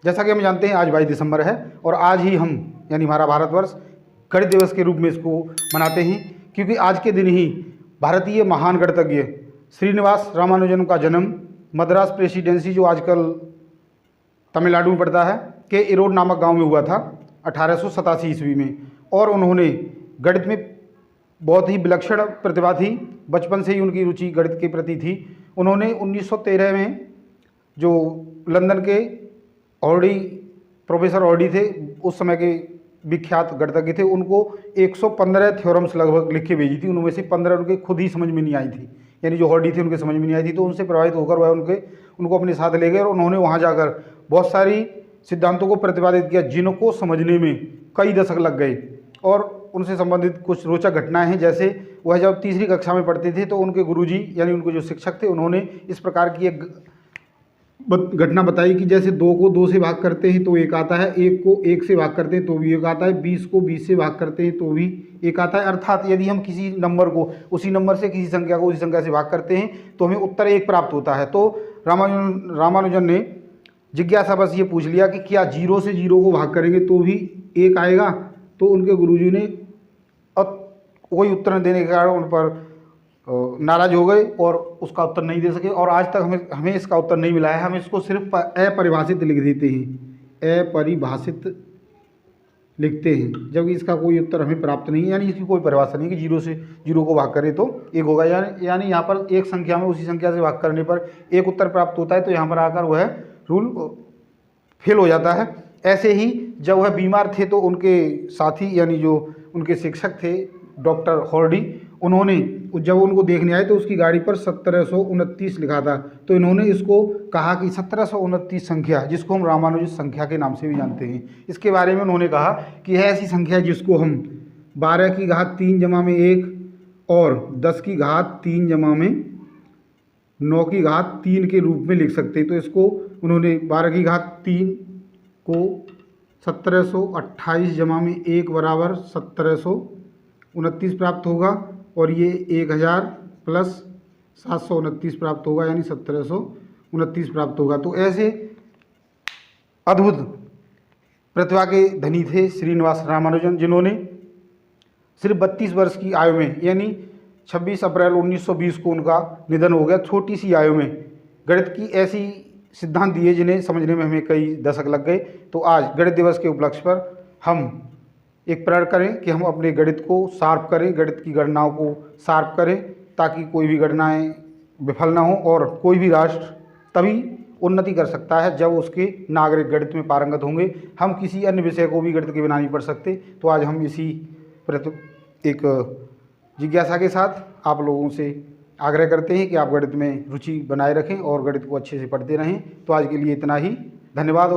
जैसा कि हम जानते हैं आज 22 दिसंबर है और आज ही हम यानी हमारा भारतवर्ष गणित दिवस के रूप में इसको मनाते हैं, क्योंकि आज के दिन ही भारतीय महान गणितज्ञ श्रीनिवास रामानुजन का जन्म मद्रास प्रेसिडेंसी, जो आजकल तमिलनाडु में पड़ता है, के इरोड नामक गांव में हुआ था 1887 ईस्वी में। और उन्होंने गणित में बहुत ही विलक्षण प्रतिभा थी, बचपन से ही उनकी रुचि गणित के प्रति थी। उन्होंने 1913 में जो लंदन के ऑर्डी प्रोफेसर ऑर्डी थे, उस समय के विख्यात गणितज्ञ थे, उनको 115 थ्योरम्स लगभग लिख के भेजी थी। उनमें से 15 उनके खुद ही समझ में नहीं आई थी, यानी जो हॉर्डी थे उनके समझ में नहीं आई थी। तो उनसे प्रभावित होकर वह उनको अपने साथ ले गए और उन्होंने वहाँ जाकर बहुत सारी सिद्धांतों को प्रतिपादित किया, जिनको समझने में कई दशक लग गए। और उनसे संबंधित कुछ रोचक घटनाएं हैं, जैसे वह जब तीसरी कक्षा में पढ़ते थे तो उनके गुरुजी यानी उनके जो शिक्षक थे, उन्होंने इस प्रकार की एक घटना बताई कि जैसे 2 को 2 से भाग करते हैं तो 1 आता है, 1 को 1 से भाग करते हैं तो भी 1 आता है, 20 को 20 से भाग करते हैं तो भी 1 आता है। अर्थात यदि हम किसी नंबर को उसी नंबर से किसी संख्या को उसी संख्या से भाग करते हैं तो हमें उत्तर 1 प्राप्त होता है। तो रामानुजन ने जिज्ञासा बस ये पूछ लिया कि क्या 0 से 0 को भाग करेंगे तो भी 1 आएगा। तो उनके गुरुजी ने कोई उत्तर न देने के कारण उन पर नाराज हो गए और उसका उत्तर नहीं दे सके। और आज तक हमें इसका उत्तर नहीं मिला है। हम इसको सिर्फ अपरिभाषित लिख देते हैं, अपरिभाषित लिखते हैं, जबकि इसका कोई उत्तर हमें प्राप्त नहीं है। यानी इसकी कोई परिभाषा नहीं कि 0 से 0 को भाग करें तो 1 होगा। यानी यहाँ पर एक संख्या में उसी संख्या से भाग करने पर 1 उत्तर प्राप्त होता है, तो यहाँ पर आकर वह रूल फेल हो जाता है। ऐसे ही जब वह बीमार थे तो उनके साथी यानी जो उनके शिक्षक थे डॉक्टर हॉर्डी, उन्होंने जब उनको देखने आए तो उसकी गाड़ी पर 1729 लिखा था। तो इन्होंने इसको कहा कि 1729 संख्या, जिसको हम रामानुज संख्या के नाम से भी जानते हैं, इसके बारे में उन्होंने कहा कि यह ऐसी संख्या जिसको हम 12 की घात 3 जमा में 1 और 10 की घात 3 जमा में 9 की घात 3 के रूप में लिख सकते हैं। तो इसको उन्होंने 12 की घात 3 को 1728 जमा में 1 बराबर 1729 प्राप्त होगा और ये 1000 प्लस 729 प्राप्त होगा, यानी 1729 प्राप्त होगा। तो ऐसे अद्भुत प्रतिभा के धनी थे श्रीनिवास रामानुजन, जिन्होंने सिर्फ 32 वर्ष की आयु में यानी 26 अप्रैल 1920 को उनका निधन हो गया। छोटी सी आयु में गणित की ऐसी सिद्धांत दिए जिन्हें समझने में हमें कई दशक लग गए। तो आज गणित दिवस के उपलक्ष्य पर हम एक प्रण करें कि हम अपने गणित को शार्प करें, गणित की गणनाओं को शार्प करें, ताकि कोई भी गणनाएं विफल ना हो। और कोई भी राष्ट्र तभी उन्नति कर सकता है जब उसके नागरिक गणित में पारंगत होंगे। हम किसी अन्य विषय को भी गणित के बिना नहीं पढ़ सकते। तो आज हम इसी एक जिज्ञासा के साथ आप लोगों से आग्रह करते हैं कि आप गणित में रुचि बनाए रखें और गणित को अच्छे से पढ़ते रहें। तो आज के लिए इतना ही, धन्यवाद।